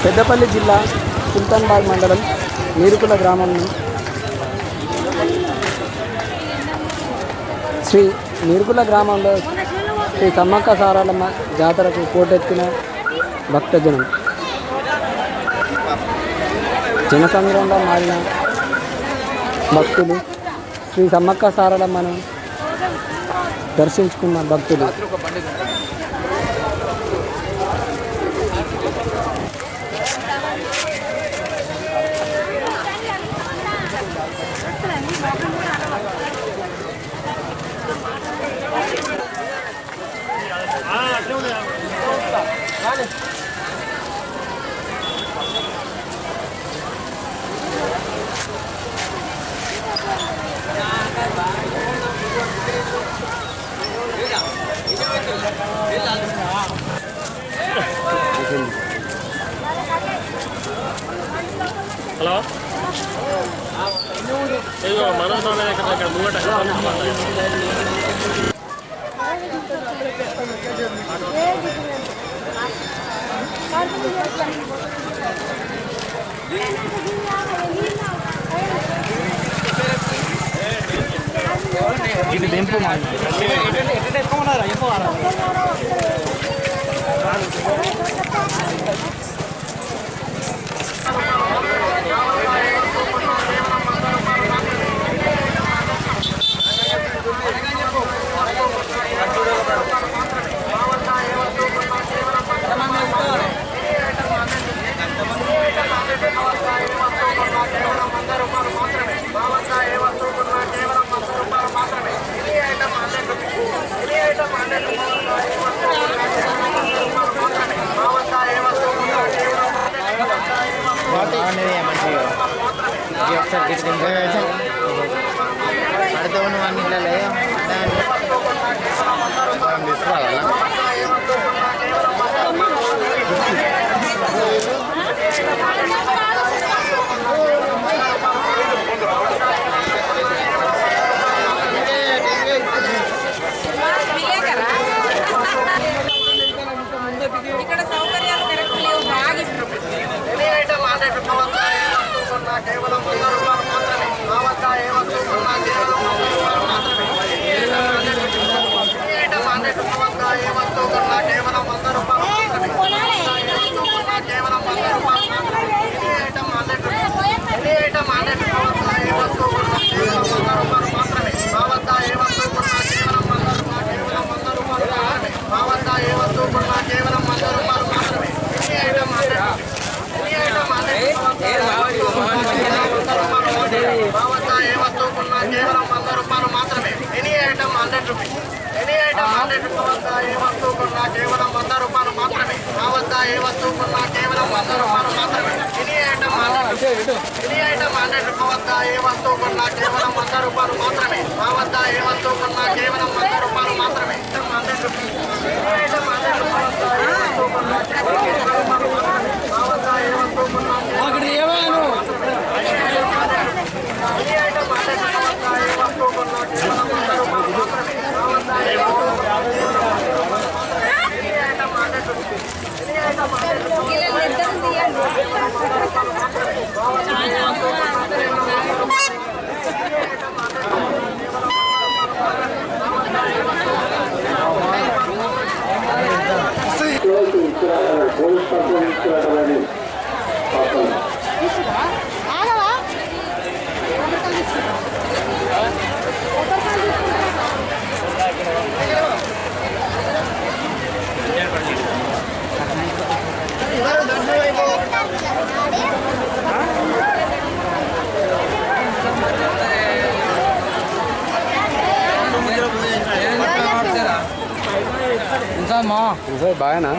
పెద్దపల్లి జిల్లా సుల్తాన్బాగ్ మండలం నీరుకుల గ్రామంలో శ్రీ నీరుకుల గ్రామంలో శ్రీ సమ్మక్క సారలమ్మ జాతరకు పోటెత్తిన భక్తజనం జనసంద్రంగా మారిన భక్తులు శ్రీ సమ్మక్క సారలమ్మను దర్శించుకున్న భక్తులు హలో మనోజ్ ఇక్కడ ముంగట ఇది దెంపు పడితే ఉన్న వాడిని ఇట్లా లేదు తీసుకురావాలా ఇక్కడ సౌకర్యాలు కరెక్ట్ లేవు బాగా కేవలం 100 రూపాయలు మాత్రమే మా వద్ద ఏ వస్తువు కొన్నా కేవలం 100 రూపాయలు మాత్రమే ఏ వస్తువు కొన్నా కేవలం 100 రూపాయలు మాత్రమే కేవలం 100 రూపాయలు మాత్రమే ఎనీ ఐటమ్ 100 ఏ వస్తువు కొన్నా కేవలం 100 రూపాయలు మాత్రమే మా వద్ద ఏ వస్తువు కొన్నా కేవలం 100 రూపాయలు మాత్రమే మా వద్ద ఏ వస్తువు కొన్నా కేవలం 100 రూపాయలు మాత్రమే ఎనీ ఐటమ్ 100 కేవలం 100 రూపాయలు మాత్రమే any item 100 rupees any item 100 ఏ వస్తువు కొన్నా కేవలం 100 రూపాయలు మాత్రమే మా వద్ద ఏ వస్తువు కొన్నా కేవలం 100 రూపాయలు మాత్రమే ఎనీ ఐటమ్ 100 మా వద్ద ఏ వస్తువు కొన్నా కేవలం 100 రూపాయలు మాత్రమే మా వద్ద ఏ వస్తువు కొన్నా కేవలం 100 రూపాయలు మాత్రమే 100 రూపీస్ ఎనీ ఐటమ్ 100 మా వద్ద ఏ వస్తువు కొన్నా కేవలం 100 రూపాయలు మాత్రమే మా వద్ద ఏ వస్తువు కొన్నా బాగానా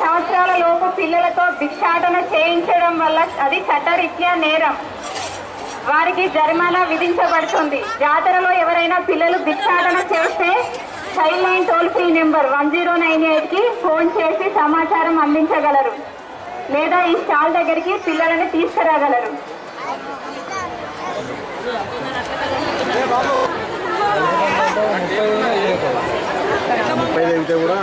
సంవత్సరాల లోపు పిల్లలతో భిక్షాటన చేయించడం వల్ల అది చట్టరీత్యా నేరం. వారికి జరిమానా విధించబడుతుంది. జాతరలో ఎవరైనా పిల్లలు భిక్షాటన చేస్తే child line toll free number 1098కి ఫోన్ చేసి సమాచారం అందించగలరు, లేదా ఈ స్టాల్ దగ్గరికి పిల్లలని తీసుకురాగలరు. ఉంటే కూడా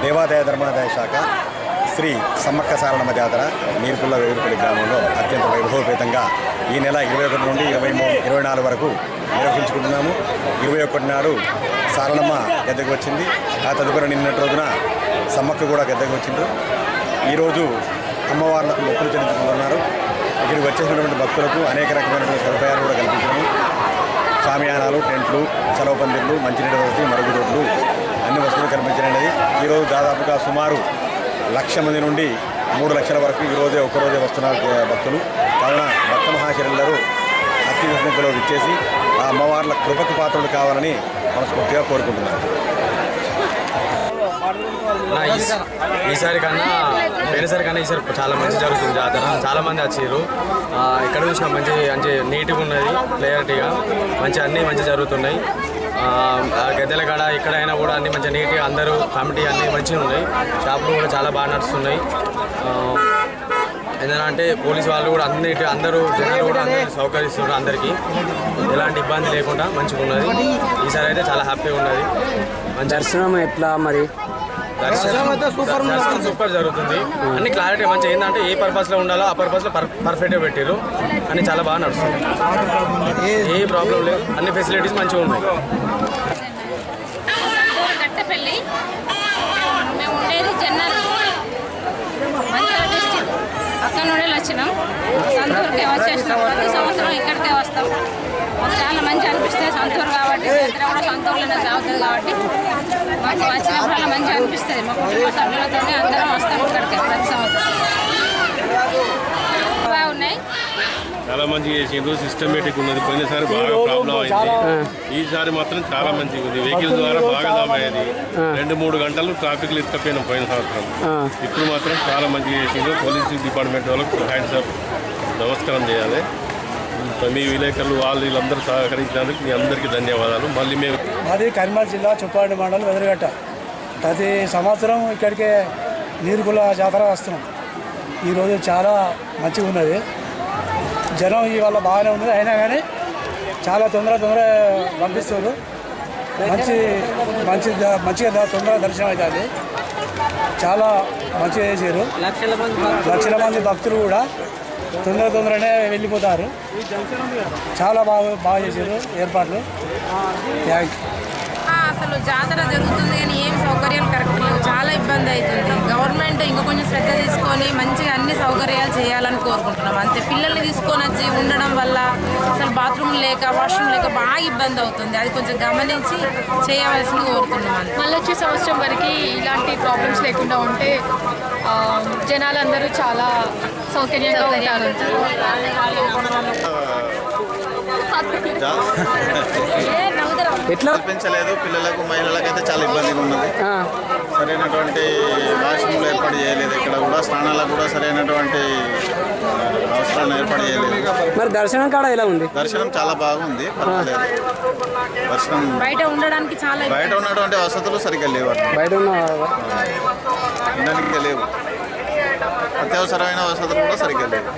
దేవాదాయ ధర్మాదాయ శాఖ శ్రీ సమ్మక్క సారలమ్మ జాతర నీర్పుల్ల వేరుపల్లి గ్రామంలో అత్యంత వైభవపేతంగా ఈ నెల 21 నుండి 24 వరకు నిర్వహించుకుంటున్నాము. 21 నాడు సారలమ్మ గద్దెకు వచ్చింది. ఆ తదుపరి నిన్నటి రోజున సమ్మక్క కూడా గద్దెకు వచ్చిండ్రు. ఈరోజు అమ్మవార్లకు మొక్కులు చెల్లించుకుంటున్నారు. ఇక్కడికి వచ్చేసినటువంటి భక్తులకు అనేక రకమైనటువంటి సదుపాయాలు కూడా కల్పించాము. షామియానాలు, టెంట్లు, చలవ పందిర్లు, మంచినీటి వసతి, మరుగుదొడ్లు అన్ని వసతులు కల్పించడానికి ఈరోజు దాదాపుగా సుమారు 1,00,000 మంది నుండి 3 లక్షల వరకు ఈరోజే ఒక్కరోజే వస్తున్నారు భక్తులు. కావున భక్త మహాశరులందరూ అత్యంత సంఖ్యలో విచ్చేసి ఆ అమ్మవార్ల కృపకు పాత్రలు కావాలని మనస్ఫూర్తిగా కోరుకుంటున్నారు. ఈసారి కన్నా వేరేసారి కన్నా ఈసారి చాలా మంచి జరుగుతుంది జాతర. చాలామంది వచ్చారు. ఇక్కడ చూసిన మంచి నీట్గా ఉన్నది, క్లియరిటీగా అన్నీ మంచి జరుగుతున్నాయి. గద్దెల కాడ ఎక్కడైనా కూడా అన్ని మంచిగా నీట్గా అందరూ కమిటీ అన్నీ మంచిగా ఉన్నాయి. షాపులు కూడా చాలా బాగా నడుస్తున్నాయి. ఏంటంటే పోలీసు వాళ్ళు కూడా అందరూ జనాలు కూడా సౌకర్యిస్తున్నారు. అందరికీ ఎలాంటి ఇబ్బంది లేకుండా మంచిగా ఉన్నది. ఈసారి అయితే చాలా హ్యాపీగా ఉన్నది. దర్శనం ఎట్లా మరి? దర్శనం సూపర్ జరుగుతుంది. అన్ని క్లారిటీ మంచిగా ఏంటంటే ఏ పర్పస్లో ఉండాలో ఆ పర్పస్లో పర్ఫెక్ట్గా పెట్టారు. అన్ని చాలా బాగా నడుస్తుంది. ఏ ప్రాబ్లం లేదు. అన్ని ఫెసిలిటీస్ మంచిగా ఉన్నాయి. గట్టపల్లి మేము ఉండేది జనరల్ మంచిర్యాల డిస్ట్రిక్ట్. అక్కడ నుండి వచ్చినాం. సంతూరుకే వచ్చేసినాం. ప్రతి సంవత్సరం ఇక్కడికే వస్తాం. చాలా మంచి అనిపిస్తుంది. సంతూరు కాబట్టి దగ్గర కూడా సంతూరులోనే సాగుతుంది కాబట్టి మాకు వచ్చినప్పుడల్లా మంచిగా అనిపిస్తుంది. మా కుటుంబ సభ్యులతో అందరం వస్తాం ఇక్కడికే ప్రతి సంవత్సరం. బాగున్నాయి. చాలా మంచిగా చేసిండ్రు. సిస్టమేటిక్ ఉన్నది. పోయినసారి బాగా ప్రాబ్లం అయింది. ఈసారి మాత్రం చాలా మంచిగా ఉంది. వెహికల్ ద్వారా బాగా లాభం అయ్యేది. 2-3 గంటలు ట్రాఫిక్లు ఇసుకపోయినాం పోయిన సంవత్సరం. ఇప్పుడు మాత్రం చాలా మంచిగా చేసిండ్రు. పోలీసు డిపార్ట్మెంట్ వాళ్ళకు హ్యాండ్స్ అప్ నమస్కారం చేయాలి. మీ విలేకరులు వీళ్ళందరూ సహకరించినందుకు మీ అందరికీ ధన్యవాదాలు. మళ్ళీ మేము మాది కరీంనగర్ జిల్లా చుప్పారెడ్డి మండలం వెదరగట్ట. ప్రతి సంవత్సరం ఇక్కడికే నీరుకుల జాతర వస్తున్నాం. ఈరోజు చాలా మంచిగా ఉన్నది. జనం ఇవాళ బాగానే ఉన్నది. అయినా కానీ చాలా తొందరగా పంపిస్తారు. మంచిగా తొందరగా దర్శనం అవుతుంది. చాలా మంచిగా చేశారు. లక్షల మంది భక్తులు కూడా తొందరగానే వెళ్ళిపోతారు. చాలా బాగా చేశారు ఏర్పాట్లు. అసలు జాతర జరుగుతుంది కానీ ఏం సౌకర్యాలు కరెక్ట్ లేవు. చాలా ఇబ్బంది అవుతుంది. గవర్నమెంట్ ఇంకా కొంచెం శ్రద్ధ తీసుకొని మంచిగా అన్ని సౌకర్యాలు చేయాలని కోరుకుంటున్నాం. అంతే పిల్లల్ని తీసుకొని వచ్చి ఉండడం వల్ల అసలు బాత్రూమ్ లేక వాష్రూమ్ లేక బాగా ఇబ్బంది అవుతుంది. అది కొంచెం గమనించి చేయవలసింది కోరుతున్నాం. అంతే. మళ్ళీ వచ్చే సంవత్సరం వరకు ఇలాంటి ప్రాబ్లమ్స్ లేకుండా ఉంటే జనాలందరూ చాలా సౌకర్యంగా ఉంటారు. ఎట్లా కల్పించలేదు. పిల్లలకు మహిళలకు అయితే చాలా ఇబ్బందిగా ఉన్నది. సరైనటువంటి వాష్రూమ్లు ఏర్పాటు చేయలేదు. ఇక్కడ కూడా స్నానాలకు కూడా సరైనటువంటి అవసరాలను ఏర్పాటు చేయలేదు. మరి దర్శనం కాడ ఎలా ఉంది? దర్శనం చాలా బాగుంది. పర్వాలేదు. దర్శనం బయట ఉండడానికి బయట ఉన్నటువంటి వసతులు సరిగ్గా లేవు. బయట ఉండడానికి లేవు. అత్యవసరమైన వసతులు కూడా సరిగ్గా లేవు.